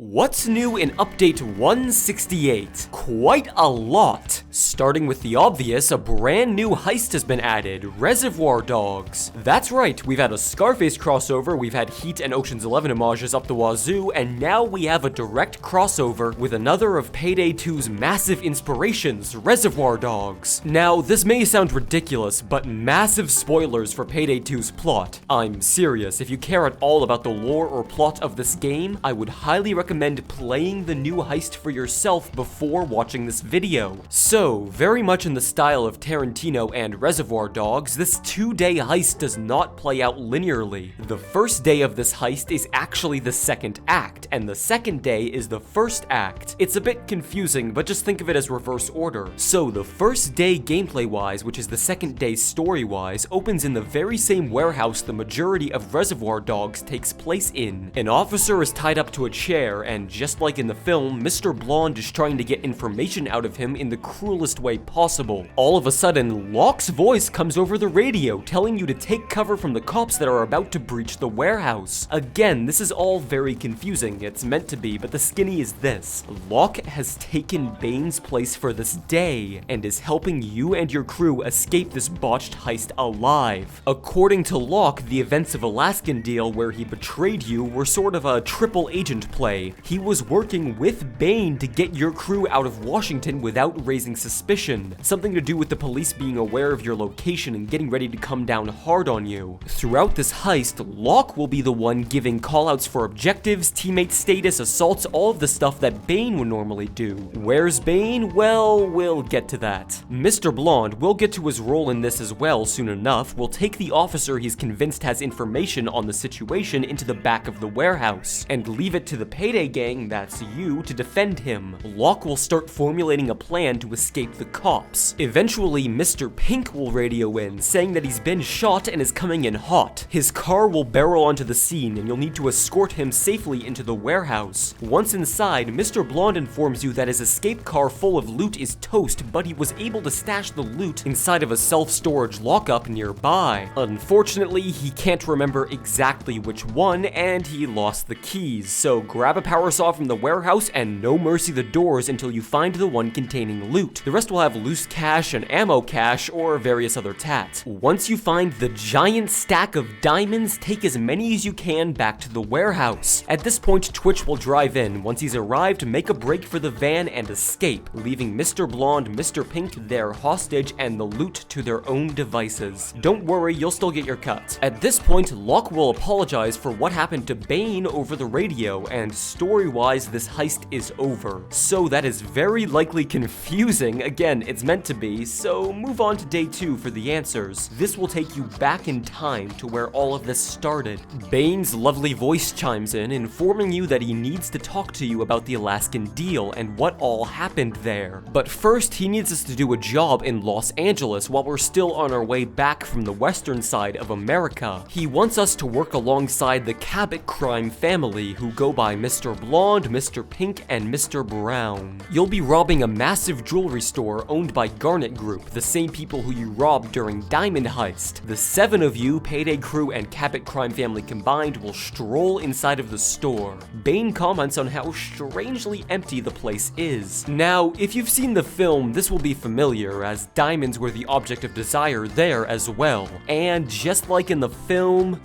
What's new in update 168? Quite a lot. Starting with the obvious, a brand new heist has been added, Reservoir Dogs. That's right, we've had a Scarface crossover, we've had Heat and Ocean's 11 homages up the wazoo, and now we have a direct crossover with another of Payday 2's massive inspirations, Reservoir Dogs. Now, this may sound ridiculous, but massive spoilers for Payday 2's plot. I'm serious, if you care at all about the lore or plot of this game, I would highly recommend playing the new heist for yourself before watching this video. So, very much in the style of Tarantino and Reservoir Dogs, this 2-day heist does not play out linearly. The first day of this heist is actually the second act, and the second day is the first act. It's a bit confusing, but just think of it as reverse order. So, the first day gameplay-wise, which is the second day story-wise, opens in the very same warehouse the majority of Reservoir Dogs takes place in. An officer is tied up to a chair, and just like in the film, Mr. Blonde is trying to get information out of him in the cruelest way possible. All of a sudden, Locke's voice comes over the radio, telling you to take cover from the cops that are about to breach the warehouse. Again, this is all very confusing, it's meant to be, but the skinny is this. Locke has taken Bane's place for this day, and is helping you and your crew escape this botched heist alive. According to Locke, the events of Alaskan Deal, where he betrayed you, were sort of a triple agent play. He was working with Bane to get your crew out of Washington without raising suspicion. Something to do with the police being aware of your location and getting ready to come down hard on you. Throughout this heist, Locke will be the one giving callouts for objectives, teammate status, assaults, all of the stuff that Bane would normally do. Where's Bane? Well, we'll get to that. Mr. Blonde will get to his role in this as well soon enough. Will take the officer he's convinced has information on the situation into the back of the warehouse, and leave it to the Payday gang, that's you, to defend him. Locke will start formulating a plan to escape the cops. Eventually, Mr. Pink will radio in, saying that he's been shot and is coming in hot. His car will barrel onto the scene, and you'll need to escort him safely into the warehouse. Once inside, Mr. Blonde informs you that his escape car full of loot is toast, but he was able to stash the loot inside of a self-storage lockup nearby. Unfortunately, he can't remember exactly which one, and he lost the keys, so grab a power saw from the warehouse and no mercy the doors until you find the one containing loot. The rest will have loose cash and ammo cache or various other tats. Once you find the giant stack of diamonds, take as many as you can back to the warehouse. At this point, Twitch will drive in. Once he's arrived, make a break for the van and escape, leaving Mr. Blonde, Mr. Pink their hostage and the loot to their own devices. Don't worry, you'll still get your cut. At this point, Locke will apologize for what happened to Bane over the radio, and story-wise, this heist is over. So that is very likely confusing. Again, it's meant to be, so move on to day 2 for the answers. This will take you back in time to where all of this started. Bane's lovely voice chimes in, informing you that he needs to talk to you about the Alaskan Deal and what all happened there. But first, he needs us to do a job in Los Angeles while we're still on our way back from the western side of America. He wants us to work alongside the Cabot crime family, who go by Mr. Blonde, Mr. Pink, and Mr. Brown. You'll be robbing a massive jewelry store owned by Garnet Group, the same people who you robbed during Diamond Heist. The 7 of you, Payday crew and Cabot crime family combined, will stroll inside of the store. Bane comments on how strangely empty the place is. Now, if you've seen the film, this will be familiar, as diamonds were the object of desire there as well. And just like in the film,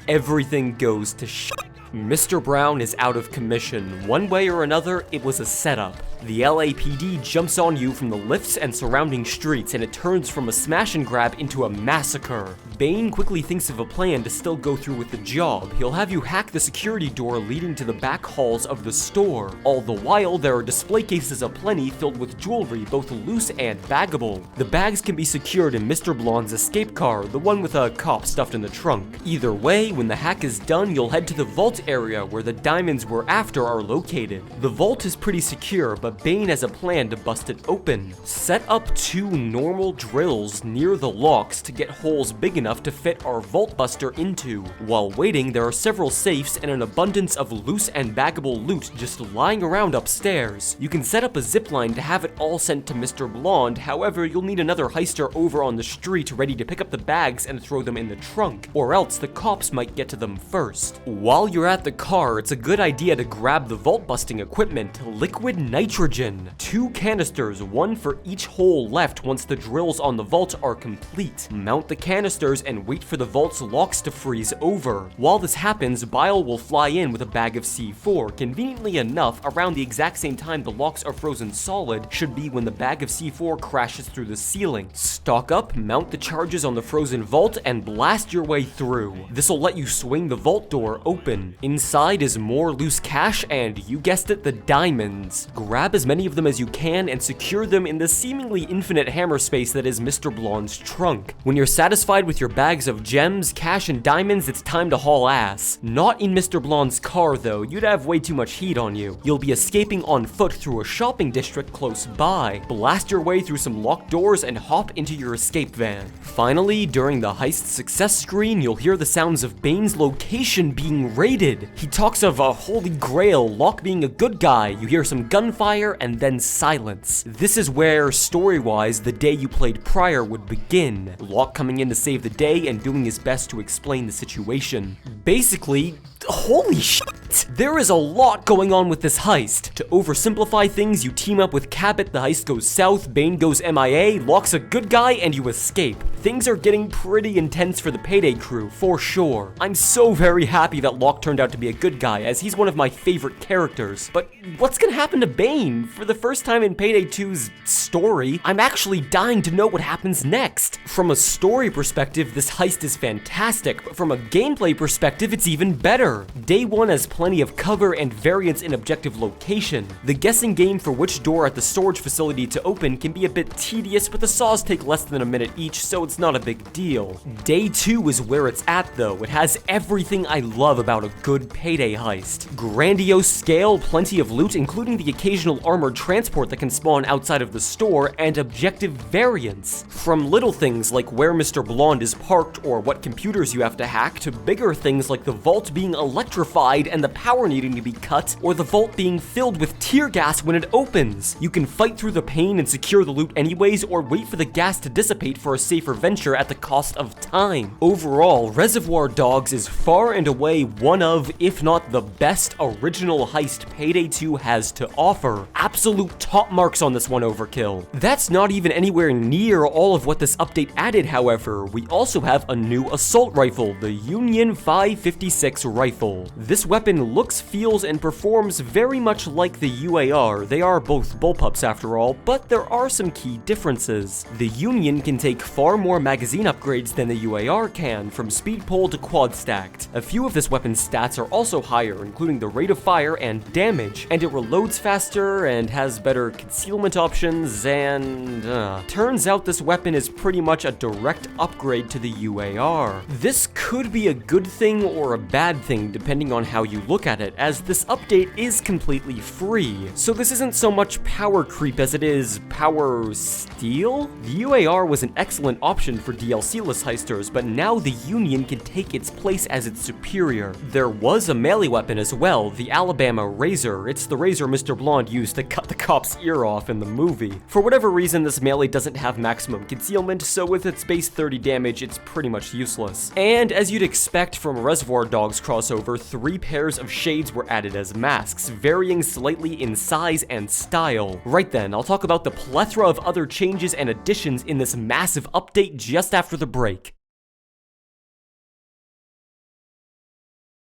everything goes to shit. Mr. Brown is out of commission. One way or another, it was a setup. The LAPD jumps on you from the lifts and surrounding streets, and it turns from a smash and grab into a massacre. Bane quickly thinks of a plan to still go through with the job. He'll have you hack the security door leading to the back halls of the store. All the while, there are display cases aplenty filled with jewelry, both loose and baggable. The bags can be secured in Mr. Blonde's escape car, the one with a cop stuffed in the trunk. Either way, when the hack is done, you'll head to the vault area where the diamonds we're after are located. The vault is pretty secure, but but Bane has a plan to bust it open. Set up 2 normal drills near the locks to get holes big enough to fit our Vault Buster into. While waiting, there are several safes and an abundance of loose and baggable loot just lying around upstairs. You can set up a zipline to have it all sent to Mr. Blonde, however, you'll need another heister over on the street ready to pick up the bags and throw them in the trunk, or else the cops might get to them first. While you're at the car, it's a good idea to grab the vault busting equipment, liquid nitrogen. 2 canisters, 1 for each hole left once the drills on the vault are complete. Mount the canisters and wait for the vault's locks to freeze over. While this happens, Bile will fly in with a bag of C4. Conveniently enough, around the exact same time the locks are frozen solid should be when the bag of C4 crashes through the ceiling. Stock up, mount the charges on the frozen vault, and blast your way through. This'll let you swing the vault door open. Inside is more loose cash and, you guessed it, the diamonds. Grab as many of them as you can and secure them in the seemingly infinite hammer space that is Mr. Blonde's trunk. When you're satisfied with your bags of gems, cash, and diamonds, it's time to haul ass. Not in Mr. Blonde's car though, you'd have way too much heat on you. You'll be escaping on foot through a shopping district close by. Blast your way through some locked doors and hop into your escape van. Finally, during the heist success screen, you'll hear the sounds of Bane's location being raided. He talks of a holy grail, Locke being a good guy. You hear some gunfire and then silence. This is where, story-wise, the day you played prior would begin. Locke coming in to save the day and doing his best to explain the situation. Basically, holy shit! There is a lot going on with this heist. To oversimplify things, you team up with Cabot, the heist goes south, Bane goes MIA, Locke's a good guy, and you escape. Things are getting pretty intense for the Payday crew, for sure. I'm so very happy that Locke turned out to be a good guy, as he's one of my favorite characters. But what's gonna happen to Bane? For the first time in Payday 2's story, I'm actually dying to know what happens next. From a story perspective, this heist is fantastic, but from a gameplay perspective, it's even better. Day 1 has plenty of cover and variance in objective location. The guessing game for which door at the storage facility to open can be a bit tedious, but the saws take less than a minute each, so it's not a big deal. Day 2 is where it's at though. It has everything I love about a good Payday heist. Grandiose scale, plenty of loot, including the occasional armored transport that can spawn outside of the store, and objective variance. From little things like where Mr. Blonde is parked or what computers you have to hack, to bigger things like the vault being electrified and the power needing to be cut, or the vault being filled with tear gas when it opens. You can fight through the pain and secure the loot anyways, or wait for the gas to dissipate for a safer venture at the cost of time. Overall, Reservoir Dogs is far and away one of, if not the best original heist Payday 2 has to offer. Absolute top marks on this one, Overkill. That's not even anywhere near all of what this update added, however. We also have a new assault rifle, the Union 556 rifle. This weapon looks, feels, and performs very much like the UAR. They are both bullpups after all, but there are some key differences. The Union can take far more magazine upgrades than the UAR can, from speed pull to quad stacked. A few of this weapon's stats are also higher, including the rate of fire and damage, and it reloads faster and has better concealment options, and turns out this weapon is pretty much a direct upgrade to the UAR. This could be a good thing or a bad thing depending on how you look at it, as this update is completely free. So this isn't so much power creep as it is power steal? The UAR was an excellent option for DLC-less heisters, but now the Union can take its place as its superior. There was a melee weapon as well, the Alabama Razor. It's the razor Mr. Blonde used to cut the cop's ear off in the movie. For whatever reason, this melee doesn't have maximum concealment, so with its base 30 damage, it's pretty much useless. And as you'd expect from a Reservoir Dogs crossover, 3 pairs of shades were added as masks, varying slightly in size and style. Right then, I'll talk about the plethora of other changes and additions in this massive update just after the break.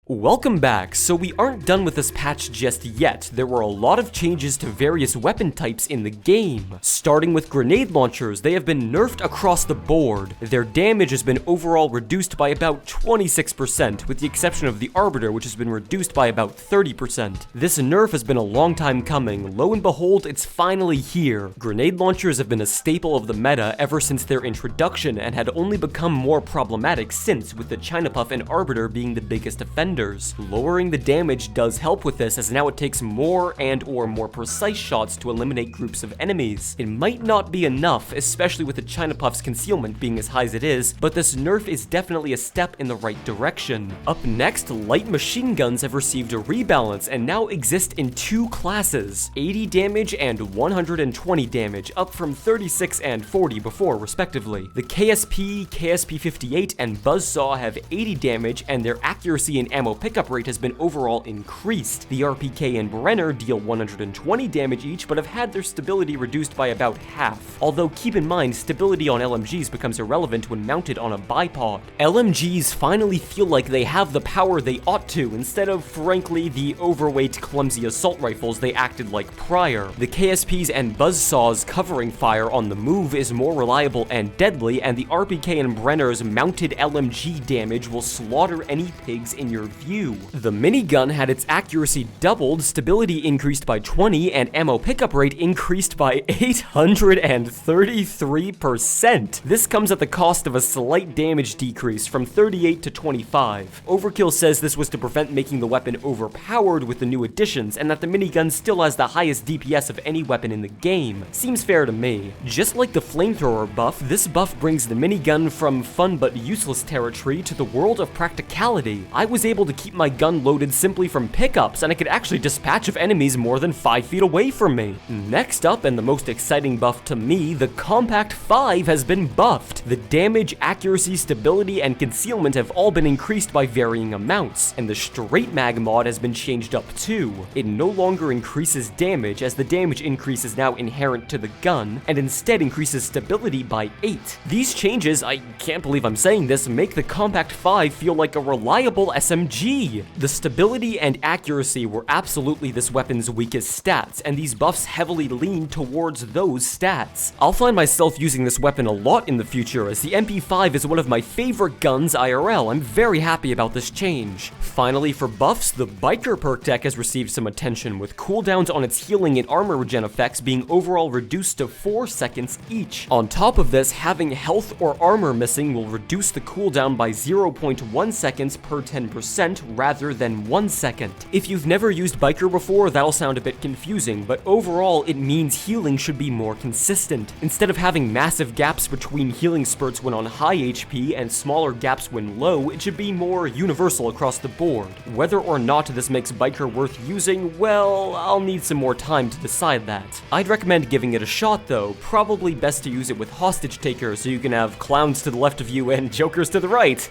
Welcome back. So we aren't done with this patch just yet. There were a lot of changes to various weapon types in the game. Starting with grenade launchers, they have been nerfed across the board. Their damage has been overall reduced by about 26%, with the exception of the Arbiter, which has been reduced by about 30%. This nerf has been a long time coming. Lo and behold, it's finally here. Grenade launchers have been a staple of the meta ever since their introduction, and had only become more problematic since, with the China Puff and Arbiter being the biggest offenders. defenders. Lowering the damage does help with this, as now it takes more and/or more precise shots to eliminate groups of enemies. It might not be enough, especially with the China Puff's concealment being as high as it is, but this nerf is definitely a step in the right direction. Up next, light machine guns have received a rebalance and now exist in two classes, 80 damage and 120 damage, up from 36 and 40 before, respectively. The KSP, KSP-58, and Buzzsaw have 80 damage, and their accuracy and ammo pickup rate has been overall increased. The RPK and Brenner deal 120 damage each, but have had their stability reduced by about half. Although keep in mind, stability on LMGs becomes irrelevant when mounted on a bipod. LMGs finally feel like they have the power they ought to, instead of, frankly, the overweight, clumsy assault rifles they acted like prior. The KSPs and Buzzsaws covering fire on the move is more reliable and deadly, and the RPK and Brenner's mounted LMG damage will slaughter any pigs in your view. The minigun had its accuracy doubled, stability increased by 20, and ammo pickup rate increased by 833%. This comes at the cost of a slight damage decrease from 38 to 25. Overkill says this was to prevent making the weapon overpowered with the new additions, and that the minigun still has the highest DPS of any weapon in the game. Seems fair to me. Just like the flamethrower buff, this buff brings the minigun from fun but useless territory to the world of practicality. I was able to keep my gun loaded simply from pickups, and I could actually dispatch of enemies more than 5 feet away from me. Next up, and the most exciting buff to me, the Compact 5 has been buffed. The damage, accuracy, stability, and concealment have all been increased by varying amounts, and the straight mag mod has been changed up too. It no longer increases damage, as the damage increase is now inherent to the gun, and instead increases stability by 8. These changes, I can't believe I'm saying this, make the Compact 5 feel like a reliable SMG. The stability and accuracy were absolutely this weapon's weakest stats, and these buffs heavily lean towards those stats. I'll find myself using this weapon a lot in the future, as the MP5 is one of my favorite guns IRL. I'm very happy about this change. Finally, for buffs, the Biker perk deck has received some attention, with cooldowns on its healing and armor regen effects being overall reduced to 4 seconds each. On top of this, having health or armor missing will reduce the cooldown by 0.1 seconds per 10% rather than 1 second. If you've never used Biker before, that'll sound a bit confusing, but overall it means healing should be more consistent. Instead of having massive gaps between healing spurts when on high HP and smaller gaps when low, it should be more universal across the board. Whether or not this makes Biker worth using, well, I'll need some more time to decide that. I'd recommend giving it a shot though, probably best to use it with hostage takers so you can have clowns to the left of you and jokers to the right.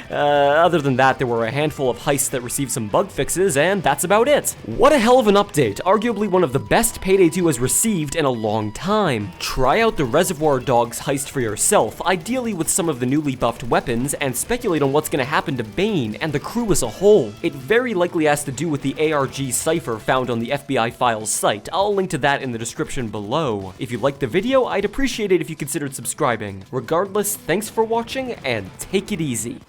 Other than that, there were a handful of heists that received some bug fixes, and that's about it. What a hell of an update, arguably one of the best Payday 2 has received in a long time. Try out the Reservoir Dogs Heist for yourself, ideally with some of the newly buffed weapons, and speculate on what's going to happen to Bane and the crew as a whole. It very likely has to do with the ARG cipher found on the FBI Files site. I'll link to that in the description below. If you liked the video, I'd appreciate it if you considered subscribing. Regardless, thanks for watching, and take it easy.